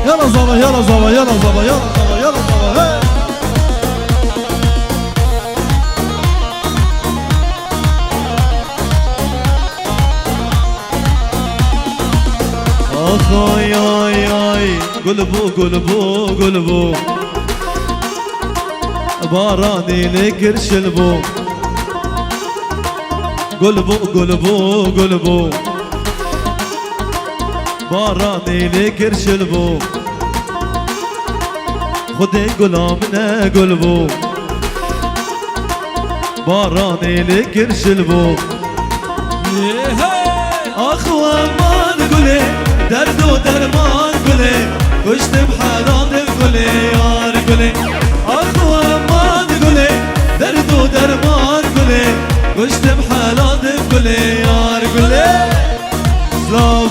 يلا زبا يلا زبا يلا زبا يلا زبا يلا زبا هي اخوي اي اي قلبو قلبو قلبو باراني لك شلبو قلبو قلبو قلبو باراني لك شلبو خدي قلامنا قلبو باراني لك شلبو اخوة ما نقولي درد ودرمان قولي كشت بحالات قولي يار قولي اخوة ما نقولي درد ودرمان قولي كشت بحالات قولي يار قولي سلام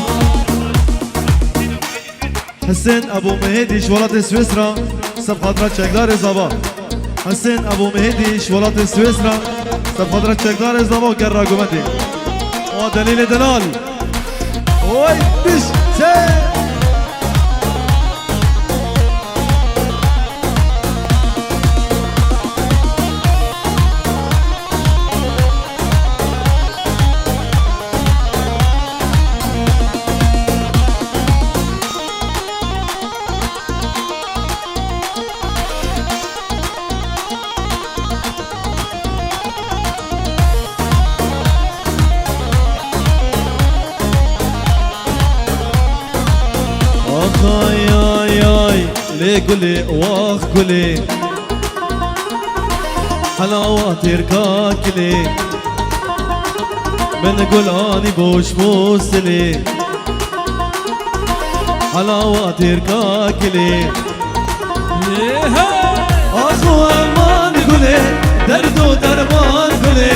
حسين ابو مهدي شوالات سويسرا سب خاطرات شكدار زبا حسين ابو مهدي شوالات سويسرا سب خاطرات شكدار زبا وكرا قومتي ودليل دلال اوي بش سي اي اي اي ليه قولي واخ قولي حلاوات يركاكلي من قولاني بوش موسلي حلاوات يركاكلي اخوة ما نقولي درد ودرمان قولي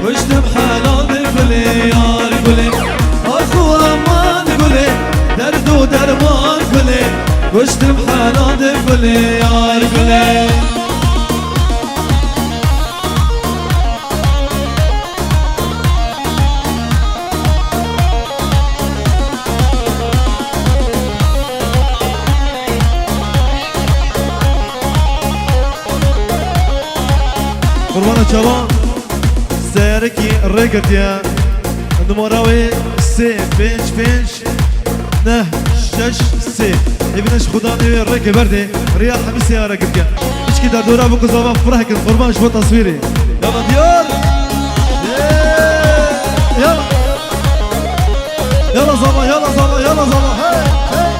وشت بحالات قولي يار قولي اخوة ما نقولي درد ودرمان قولي وشت بحالات قولي يار قولي قربان الشباب سيركي الرقد يا نمراوي سي بينش بينش نه شش سي ابنش خداني الرقد بردي رياح حميسي يا رقد يا مش كده دورا بكو زبا فرحك قربان شباب تصويري يلا ديار يلا يلا زبا يلا زبا يلا زبا هاي هاي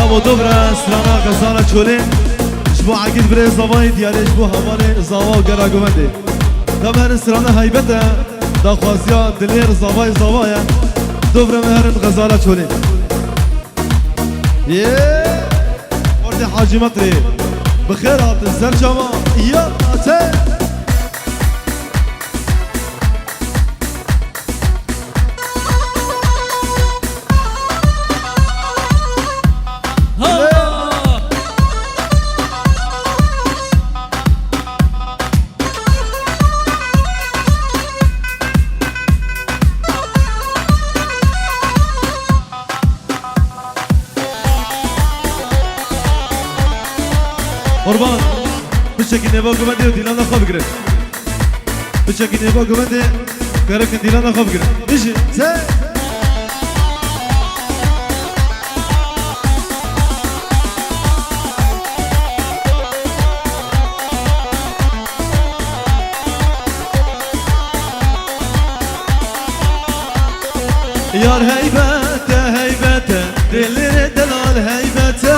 ابو دبره سلانا غزاله چولین شبو عقید بره زوای دیاله شبو حواله زوا و گراگومنده دا مهر سلانا هیبته دا خوازیا دلیر زوای زوایا دبره مهر غزاله چولین ورد حاجی مطری بخیر آت زرجما یا آته قربان بچکی نبا گومنده و دیلانا خواب گره بچکی نبا گومنده گرکن دیلانا خواب گره میشه سه یار هیبته هیبته دلیر دلال هیبته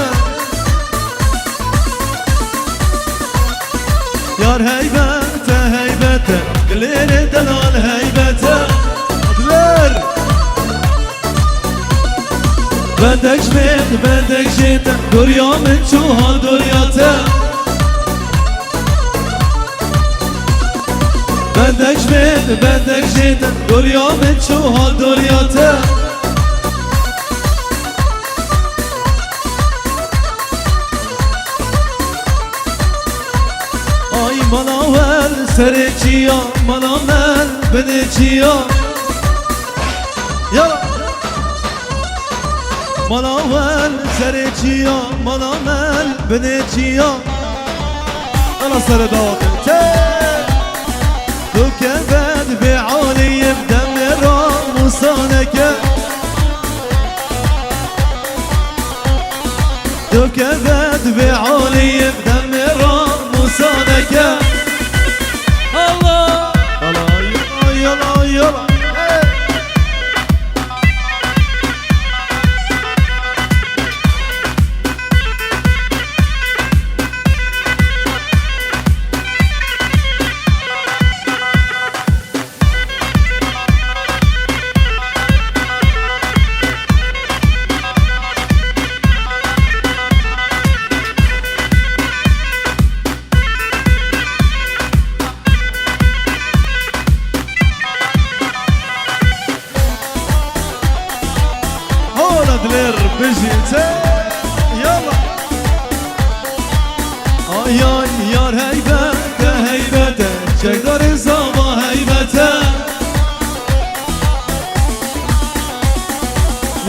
یار هیبته هیبته دلیر دلال هیبته دلیر بندک شمید بندک شید دوریا من چوها دوریاته بندک شمید بندک شید دوریا من چوها دوریاته مناول سرچیا منامل بنچیا یلا منامل سرچیا منامل بنچیا انا سر داوت تو كبد بعالي بدم راموسانك تو كبد بعالي بدم راموسانك الله الله يلا يلا دلير بيجي يلا يا يار هيبته هيبته شجر الصبا هيبته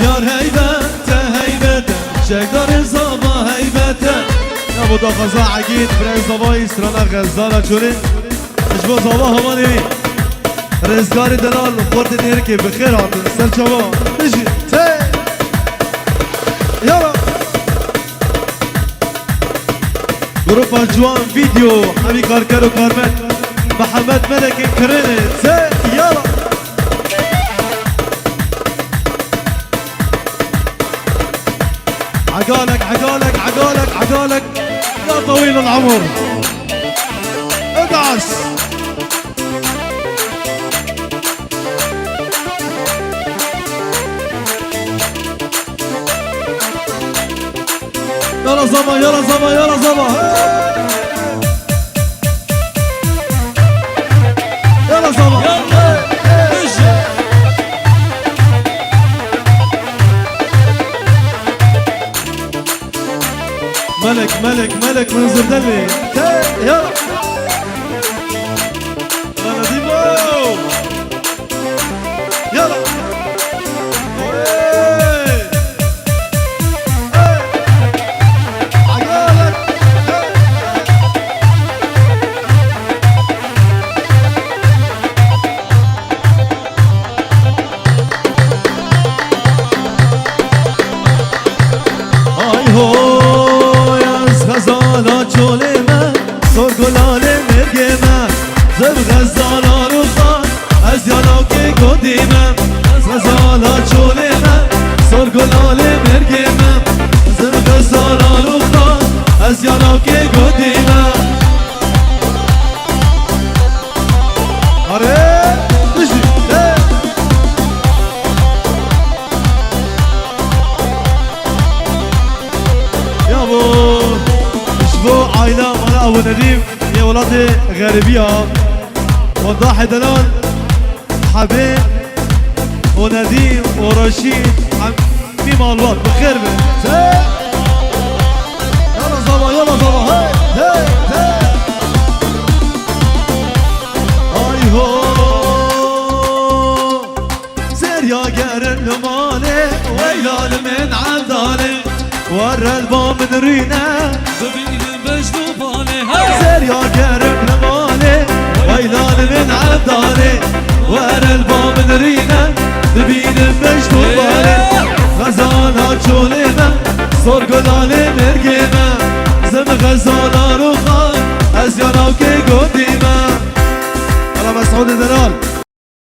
يار هيبته هيبته شجر الصبا هيبته يا ابو دغزا عقيد برز صبا يسرنا غزاله جوري اشبو صبا هماني رزقاري دلال خورد ديركي بخير عطن سر شباب بيجي يلا جروب جوان فيديو حبي كاركر وكارمت محمد ملك كرنت يلا عقالك عقالك عقالك عقالك يا طويل العمر ادعس يلا زبا يلا زبا يلا زبا يلا زبا ملك ملك ملك من زردلي يلا يلا ديبو يلا ابو نديم يا ولادي غريبيه وضاح دلال حبيب ونديم ورشيد عمي مالوات بخير من يلا زبا يلا زبا هاي هاي هاي هو زير يا قرن مالي ويلال من عدالي ورا الباب من رينا زير يا قرن مالي ويلال من عدالي ورا الباب من رينا دبين مجدوب بالي غزانا جولينا صور قلالي